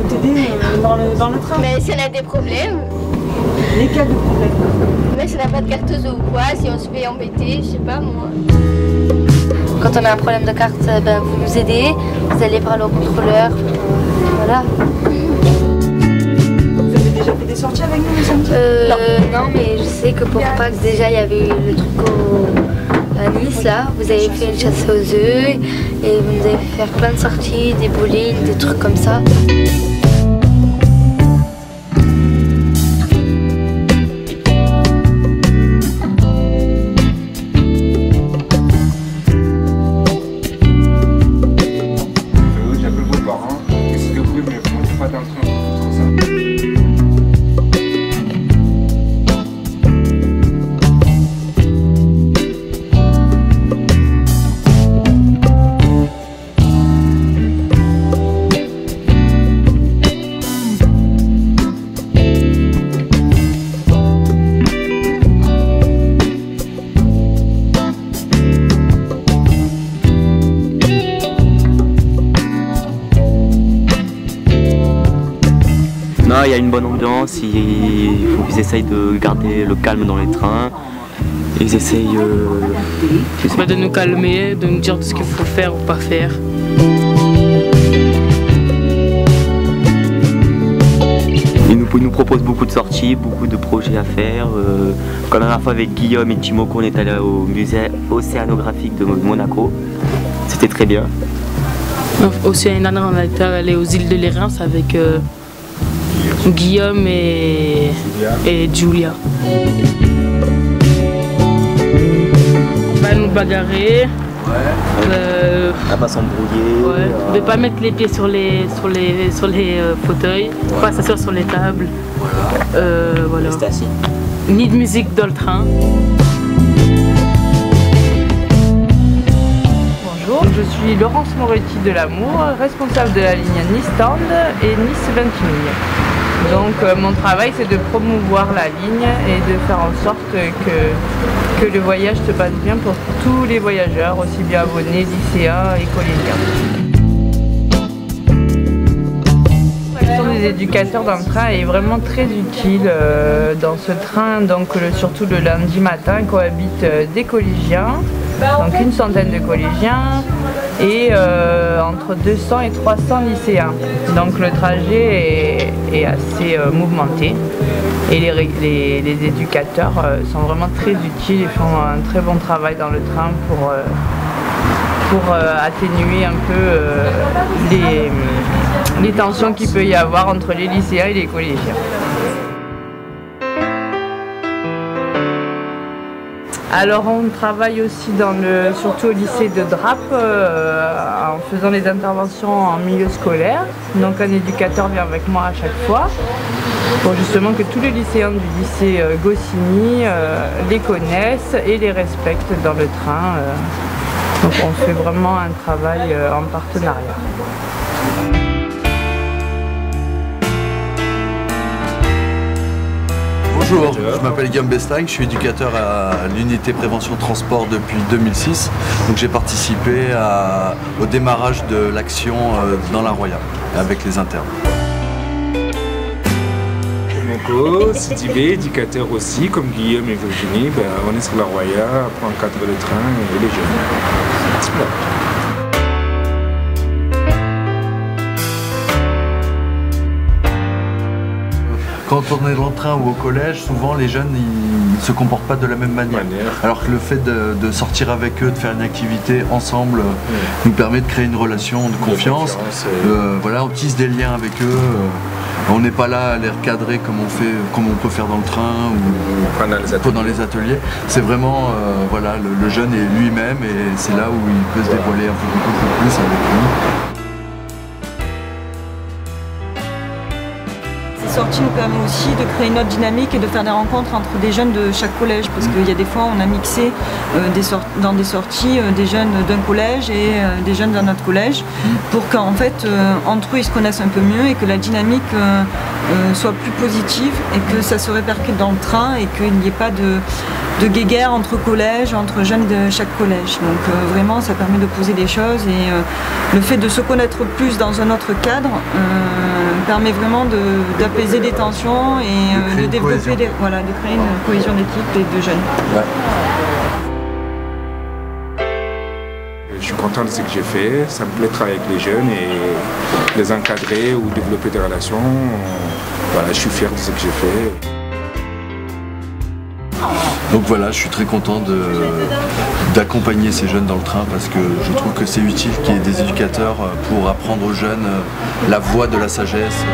t'aider dans le train. Mais si on a des problèmes. Lesquels de problèmes? Mais si on n'a pas de carteuse ou quoi, si on se fait embêter, je sais pas moi. Quand on a un problème de carte, ben, vous nous aidez, vous allez parler au contrôleur, voilà. Vous avez déjà fait des sorties avec nous, les samedis? Non, mais je sais que pour Pâques, déjà, il y avait eu le truc à Nice, là. Vous avez fait une chasse aux œufs et vous nous avez fait faire plein de sorties, des bowling, des trucs comme ça. Il y a une bonne ambiance, il faut qu'ils essayent de garder le calme dans les trains. Ils essayent de nous calmer, de nous dire ce qu'il faut faire ou pas faire. Ils nous proposent beaucoup de sorties, beaucoup de projets à faire. Comme la dernière fois avec Guillaume et Timoko, on est allé au musée océanographique de Monaco. C'était très bien. Aussi, l'année dernière, on a été allé aux îles de l'Érins avec Guillaume et Julia. On va nous bagarrer. À pas s'embrouiller. Ouais. On ne veut pas mettre les pieds sur les fauteuils, pas s'asseoir sur les tables. Voilà. Rester assis. Ni de musique dans le train. Bonjour, je suis Laurence Moretti de l'Amour, responsable de la ligne Nice-Tende et Nice-Ventimille. Donc mon travail c'est de promouvoir la ligne et de faire en sorte que le voyage se passe bien pour tous les voyageurs, aussi bien abonnés, lycéens et collégiens. La question des éducateurs dans le train est vraiment très utile. Dans ce train, donc surtout le lundi matin, cohabitent des collégiens, donc une centaine de collégiens, et entre 200 et 300 lycéens. Donc le trajet est assez mouvementé et les éducateurs sont vraiment très utiles et font un très bon travail dans le train pour atténuer un peu les tensions qu'il peut y avoir entre les lycéens et les collégiens. Alors on travaille aussi surtout au lycée de Drape en faisant les interventions en milieu scolaire. Donc un éducateur vient avec moi à chaque fois pour justement que tous les lycéens du lycée Goscinny les connaissent et les respectent dans le train. Donc on fait vraiment un travail en partenariat. Bonjour, je m'appelle Guillaume Besting, je suis éducateur à l'unité prévention transport depuis 2006. Donc j'ai participé au démarrage de l'action dans la Roya avec les internes. Monco, Sidibé, éducateur aussi, comme Guillaume et Virginie, on est sur la Roya pour encadrer le train et les jeunes. Voilà. Quand on est dans le train ou au collège, souvent les jeunes ils ne se comportent pas de la même manière. Alors que le fait de sortir avec eux, de faire une activité ensemble, nous permet de créer une relation de confiance. Voilà, on tisse des liens avec eux. On n'est pas là à les recadrer comme on peut faire dans le train ou dans les ateliers. C'est vraiment voilà, le jeune est lui-même et c'est là où il peut se dévoiler un peu plus avec lui. Ces sorties nous permettent aussi de créer une autre dynamique et de faire des rencontres entre des jeunes de chaque collège, parce qu'il y a des fois on a mixé dans des sorties des jeunes d'un collège et des jeunes d'un autre collège pour qu'en fait entre eux ils se connaissent un peu mieux et que la dynamique soit plus positive et que ça se répercute dans le train et qu'il n'y ait pas de guéguerre entre collèges, entre jeunes de chaque collège. Donc vraiment ça permet de poser des choses et le fait de se connaître plus dans un autre cadre permet vraiment d'apaiser des tensions et de développer de créer une cohésion d'équipe et de jeunes. Ouais. Je suis content de ce que j'ai fait, ça me plaît de travailler avec les jeunes et les encadrer ou développer des relations. Voilà, je suis fier de ce que j'ai fait. Donc voilà, je suis très content d'accompagner ces jeunes dans le train parce que je trouve que c'est utile qu'il y ait des éducateurs pour apprendre aux jeunes la voie de la sagesse.